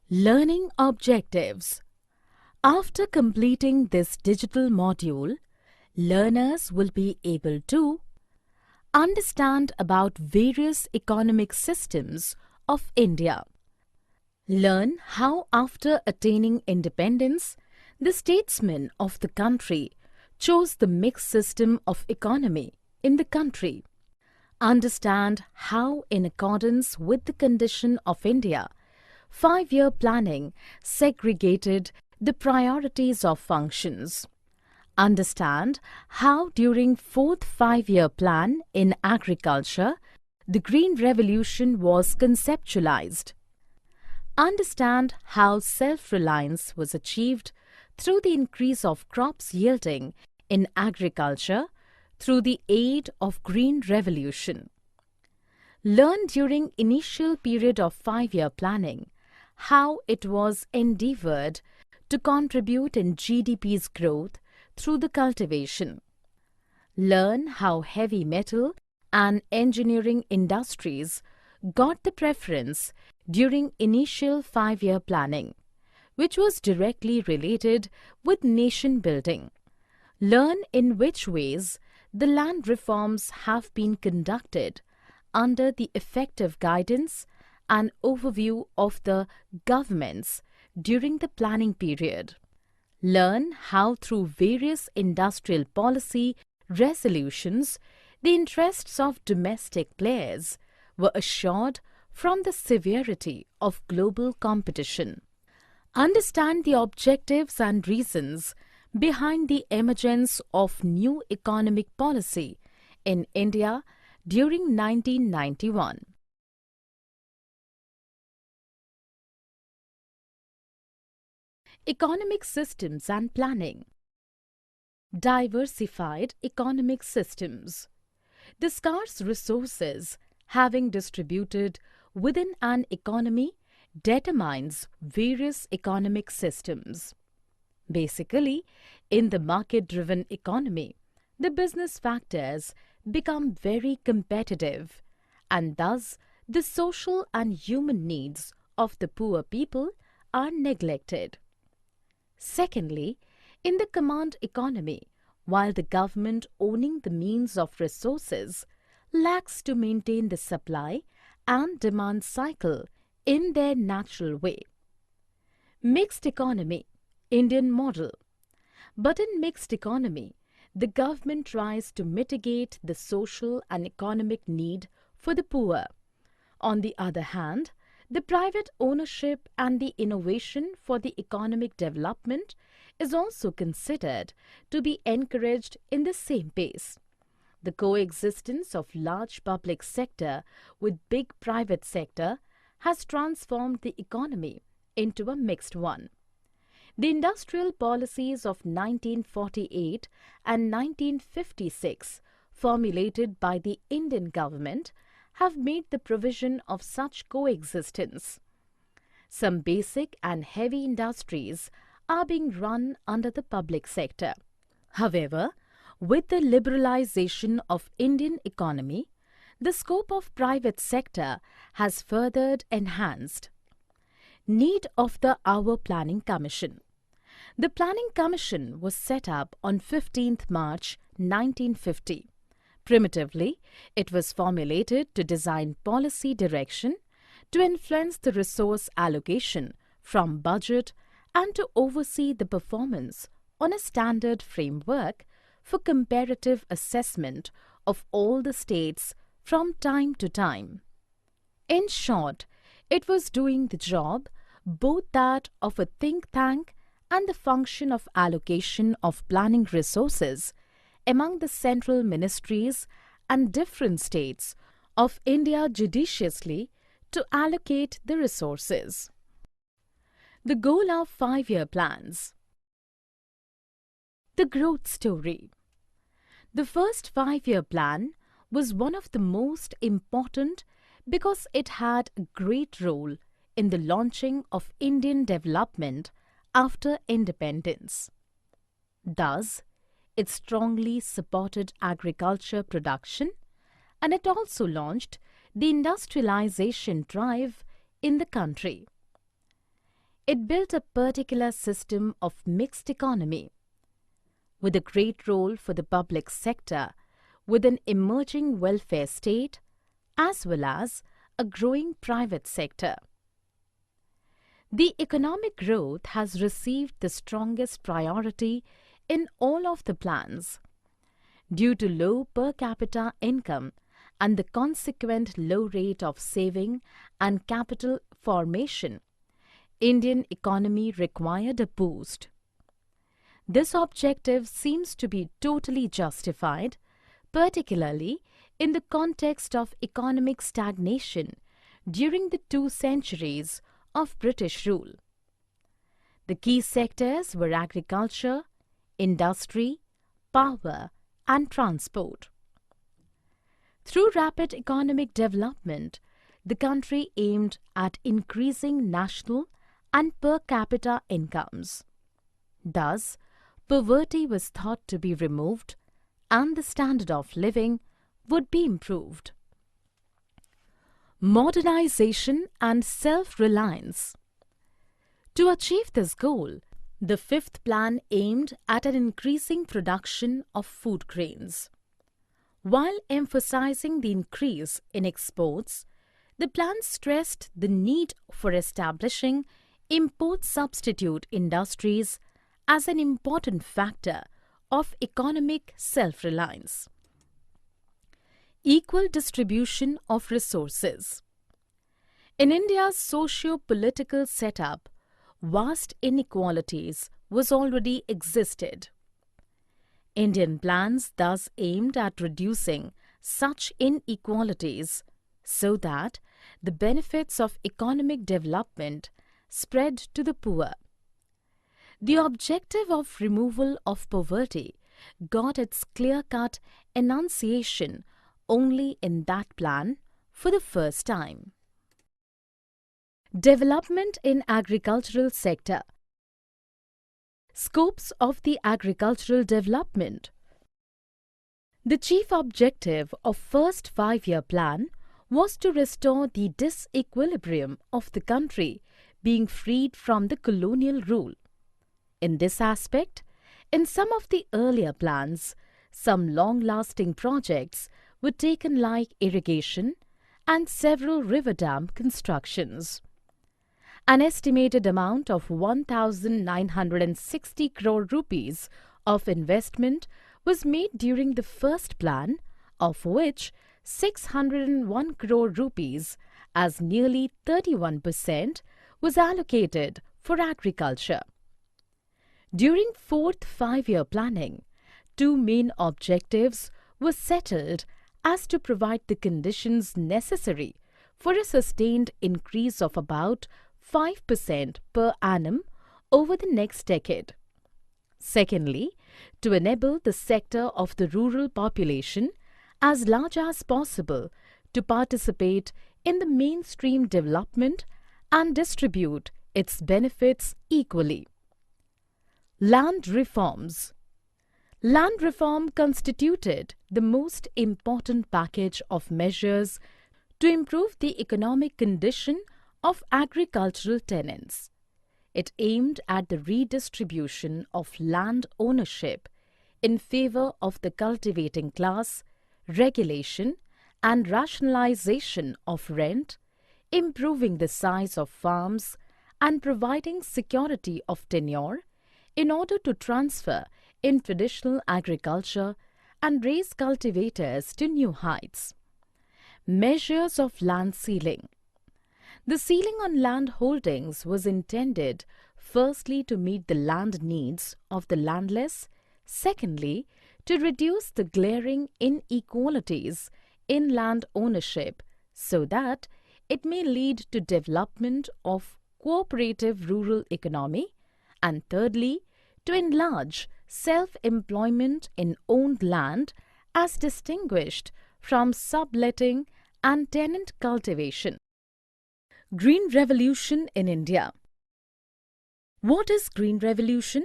Learning objectives. After completing this digital module, learners will be able to understand about various economic systems of India. Learn how after attaining independence, the statesmen of the country chose the mixed system of economy in the country. Understand how, in accordance with the condition of India, 5-year planning segregated the priorities of functions. Understand how during 4th 5-year plan in agriculture, the Green Revolution was conceptualized. Understand how self-reliance was achieved through the increase of crops yielding in agriculture through the aid of Green Revolution. Learn during initial period of 5-year planning how it was endeavored to contribute in GDP's growth through the cultivation. Learn how heavy metal and engineering industries got the preference during initial 5-year planning, which was directly related with nation building. Learn in which ways the land reforms have been conducted under the effective guidance and overview of the governments during the planning period. Learn how through various industrial policy resolutions the interests of domestic players were assured from the severity of global competition. Understand the objectives and reasons behind the emergence of new economic policy in India during 1991. Economic systems and planning. Diversified economic systems. The scarce resources having distributed within an economy determines various economic systems. Basically, in the market-driven economy, the business factors become very competitive, and thus the social and human needs of the poor people are neglected. Secondly, in the command economy, while the government owning the means of resources lacks to maintain the supply and demand cycle in their natural way. Mixed economy, Indian model. But in mixed economy, the government tries to mitigate the social and economic need for the poor. On the other hand, the private ownership and the innovation for the economic development is also considered to be encouraged in the same pace. The coexistence of large public sector with big private sector has transformed the economy into a mixed one. The industrial policies of 1948 and 1956 formulated by the Indian government have made the provision of such coexistence. Some basic and heavy industries are being run under the public sector. However, with the liberalization of Indian economy, the scope of private sector has further enhanced. Need of the Hour Planning Commission. The Planning Commission was set up on 15th March 1950. Primitively, it was formulated to design policy direction, to influence the resource allocation from budget, and to oversee the performance on a standard framework for comparative assessment of all the states from time to time. In short, it was doing the job, both that of a think tank and the function of allocation of planning resources among the central ministries and different states of India judiciously to allocate the resources. The goal of 5-year plans. The growth story. The first 5-year plan was one of the most important because it had a great role in the launching of Indian development after independence. Thus, it strongly supported agriculture production, and it also launched the industrialization drive in the country. It built a particular system of mixed economy, with a great role for the public sector, with an emerging welfare state, as well as a growing private sector. The economic growth has received the strongest priority in all of the plans due to low per capita income and the consequent low rate of saving and capital formation. Indian economy required a boost. This objective seems to be totally justified, particularly in the context of economic stagnation during the 2 centuries of British rule. The key sectors were agriculture, industry, power, and transport. Through rapid economic development, the country aimed at increasing national and per capita incomes. Thus, poverty was thought to be removed and the standard of living would be improved. Modernization and self-reliance. To achieve this goal, the fifth plan aimed at an increasing production of food grains. While emphasizing the increase in exports, the plan stressed the need for establishing import substitute industries as an important factor of economic self-reliance. Equal distribution of resources. In India's socio-political setup, vast inequalities was already existed. Indian plans thus aimed at reducing such inequalities so that the benefits of economic development spread to the poor. The objective of removal of poverty got its clear-cut enunciation only in that plan for the first time. Development in agricultural sector. Scopes of the agricultural development. The chief objective of first 5-year plan was to restore the disequilibrium of the country being freed from the colonial rule. In this aspect, in some of the earlier plans, some long-lasting projects were taken like irrigation and several river dam constructions. An estimated amount of 1,960 crore rupees of investment was made during the first plan, of which 601 crore rupees, as nearly 31%, was allocated for agriculture. During fourth 5-year planning, two main objectives were settled as to provide the conditions necessary for a sustained increase of about 5% per annum over the next decade. Secondly, to enable the sector of the rural population as large as possible to participate in the mainstream development and distribute its benefits equally. Land reforms. Land reform constituted the most important package of measures to improve the economic condition of agricultural tenants. It aimed at the redistribution of land ownership in favor of the cultivating class, regulation and rationalization of rent, improving the size of farms and providing security of tenure in order to transfer in traditional agriculture and raise cultivators to new heights. Measures of land ceiling. The ceiling on land holdings was intended firstly to meet the land needs of the landless, secondly to reduce the glaring inequalities in land ownership so that it may lead to development of cooperative rural economy, and thirdly to enlarge self-employment in owned land as distinguished from subletting and tenant cultivation. Green Revolution in India. What is Green Revolution?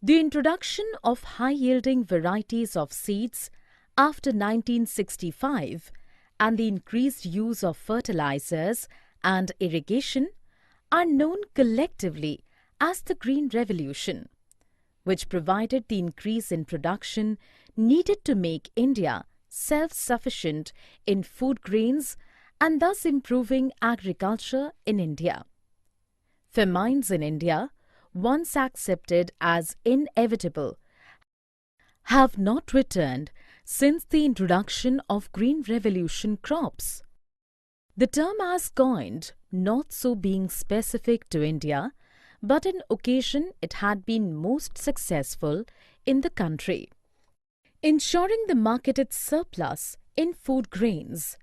The introduction of high-yielding varieties of seeds after 1965 and the increased use of fertilizers and irrigation are known collectively as the Green Revolution, which provided the increase in production needed to make India self-sufficient in food grains and thus improving agriculture in India. Famines in India, once accepted as inevitable, have not returned since the introduction of Green Revolution crops. The term as coined not so being specific to India, but an occasion it had been most successful in the country. Ensuring the marketed surplus in food grains.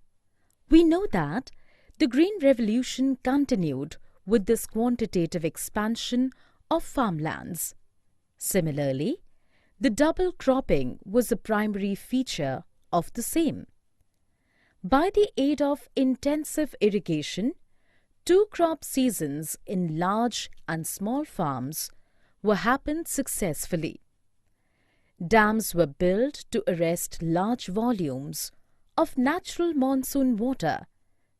We know that the Green Revolution continued with this quantitative expansion of farmlands. Similarly, the double cropping was a primary feature of the same. By the aid of intensive irrigation, 2 crop seasons in large and small farms were happened successfully. Dams were built to arrest large volumes of natural monsoon water,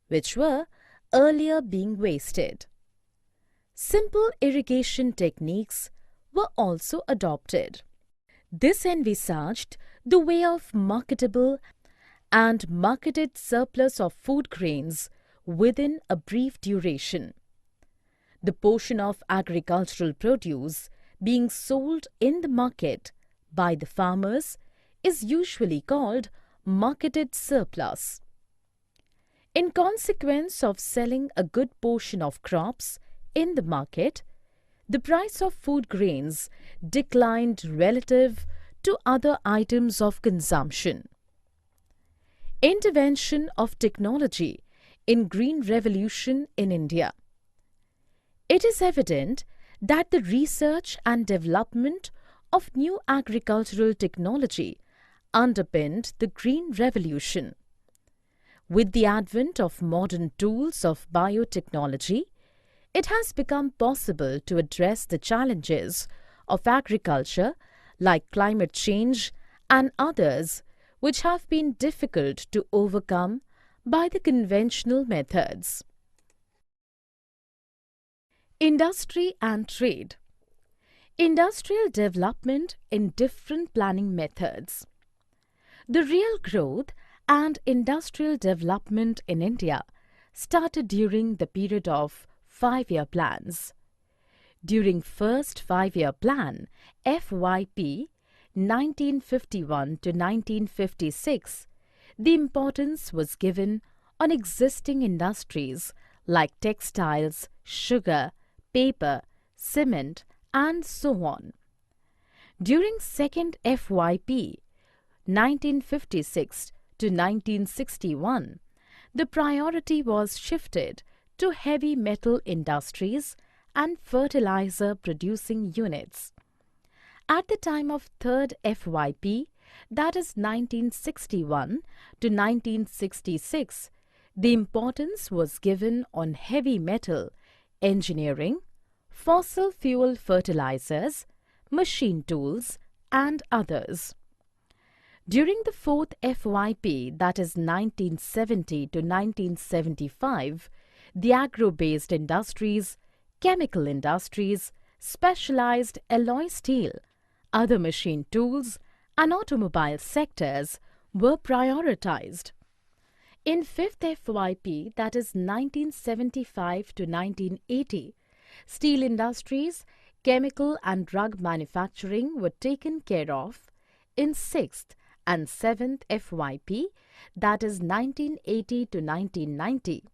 which were earlier being wasted. Simple irrigation techniques were also adopted. This envisaged the way of marketable and marketed surplus of food grains within a brief duration. The portion of agricultural produce being sold in the market by the farmers is usually called marketed surplus. In consequence of selling a good portion of crops in the market, the price of food grains declined relative to other items of consumption. Intervention of technology in Green Revolution in India. It is evident that the research and development of new agricultural technology underpinned the Green Revolution. With the advent of modern tools of biotechnology, it has become possible to address the challenges of agriculture like climate change and others which have been difficult to overcome by the conventional methods. Industry and trade. Industrial development in different planning methods. The real growth and industrial development in India started during the period of 5-year plans. During first 5-year plan, FYP 1951 to 1956, the importance was given on existing industries like textiles, sugar, paper, cement, and so on. During second FYP 1956 to 1961, the priority was shifted to heavy metal industries and fertilizer producing units. At the time of third FYP, that is 1961 to 1966, the importance was given on heavy metal, engineering, fossil fuel fertilizers, machine tools, and others. During the fourth FYP, that is 1970 to 1975, the agro-based industries, chemical industries, specialized alloy steel, other machine tools, and automobile sectors were prioritized. In fifth FYP, that is 1975 to 1980, steel industries, chemical and drug manufacturing were taken care of. In sixth and seventh FYP, that is 1980 to 1990,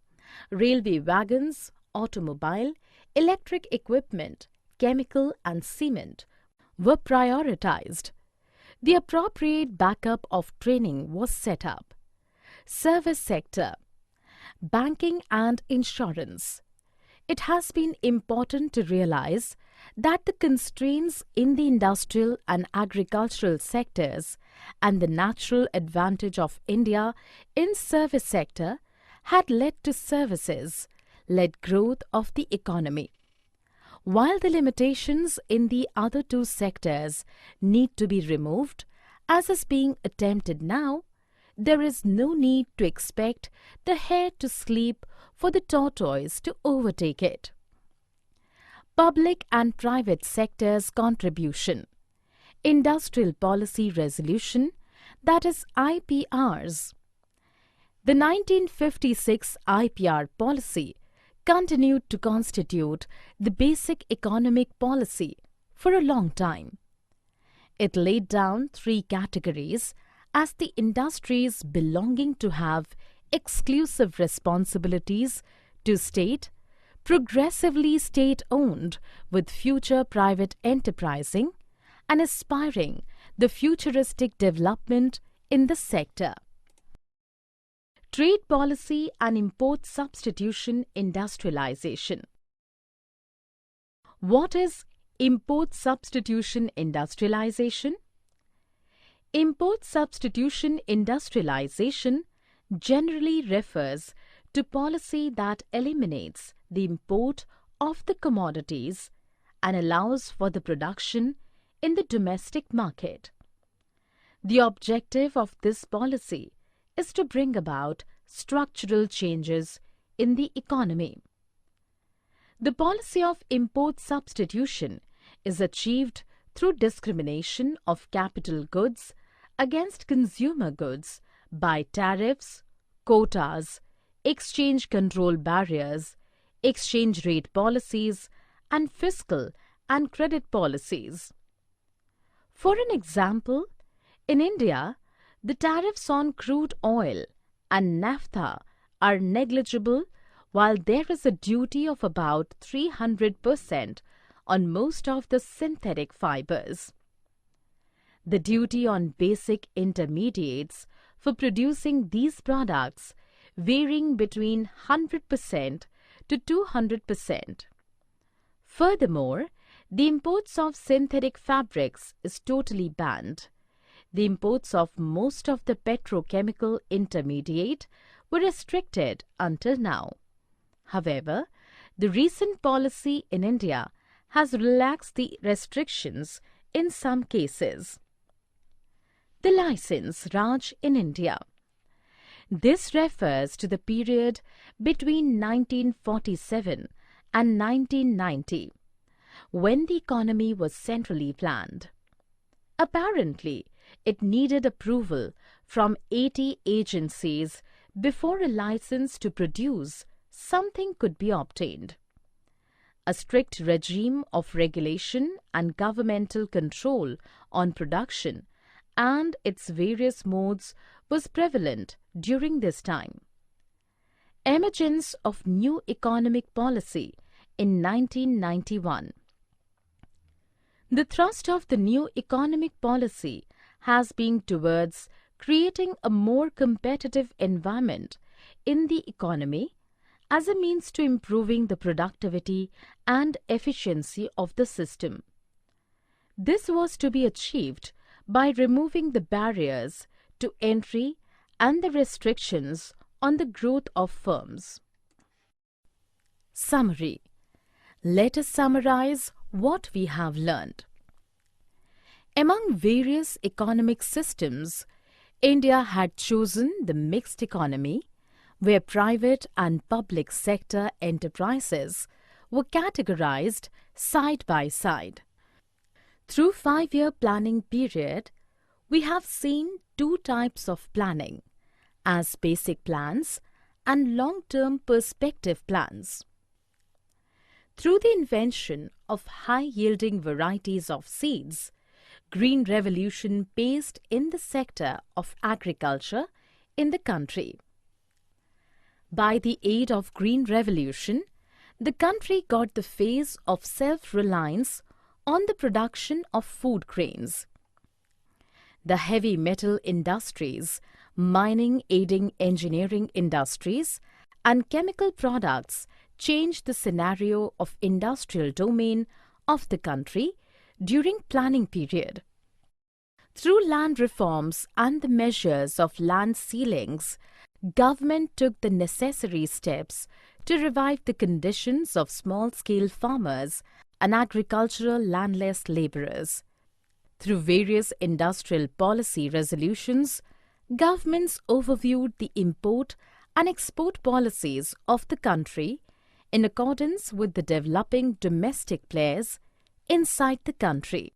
railway wagons, automobile, electric equipment, chemical and cement were prioritized. The appropriate backup of training was set up. Service sector, banking and insurance. It has been important to realize that the constraints in the industrial and agricultural sectors and the natural advantage of India in service sector had led to services-led growth of the economy. While the limitations in the other two sectors need to be removed, as is being attempted now, there is no need to expect the hare to sleep for the tortoise to overtake it. Public and private sector's contribution. Industrial Policy Resolution, that is IPRs. The 1956 IPR policy continued to constitute the basic economic policy for a long time. It laid down three categories as the industries belonging to have exclusive responsibilities to state, progressively state-owned with future private enterprising, and aspiring the futuristic development in the sector. Trade policy and import substitution industrialization. What is import substitution industrialization? Import substitution industrialization generally refers to policy that eliminates the import of the commodities and allows for the production in the domestic market. The objective of this policy is to bring about structural changes in the economy. The policy of import substitution is achieved through discrimination of capital goods against consumer goods by tariffs, quotas, exchange control barriers, exchange rate policies, and fiscal and credit policies. For an example, in India, the tariffs on crude oil and naphtha are negligible, while there is a duty of about 300% on most of the synthetic fibers. The duty on basic intermediates for producing these products varying between 100% to 200%. Furthermore, the imports of synthetic fabrics is totally banned. The imports of most of the petrochemical intermediate were restricted until now. However, the recent policy in India has relaxed the restrictions in some cases. The License Raj in India. This refers to the period between 1947 and 1990, when the economy was centrally planned. Apparently, it needed approval from 80 agencies before a license to produce something could be obtained. A strict regime of regulation and governmental control on production and its various modes was prevalent during this time. Emergence of new economic policy in 1991. The thrust of the new economic policy has been towards creating a more competitive environment in the economy as a means to improving the productivity and efficiency of the system. This was to be achieved by removing the barriers to entry and the restrictions on the growth of firms. Summary. Let us summarize what we have learned. Among various economic systems, India had chosen the mixed economy, where private and public sector enterprises were categorized side by side. Through 5-year planning period, we have seen two types of planning, as basic plans and long-term perspective plans. Through the invention of high-yielding varieties of seeds, green revolution paced in the sector of agriculture in the country. By the aid of green revolution, the country got the phase of self-reliance on the production of food grains. The heavy metal industries, mining aiding engineering industries, and chemical products changed the scenario of industrial domain of the country during planning period. Through land reforms and the measures of land ceilings, government took the necessary steps to revive the conditions of small-scale farmers and agricultural landless laborers. Through various industrial policy resolutions, governments overviewed the import and export policies of the country, in accordance with the developing domestic players inside the country.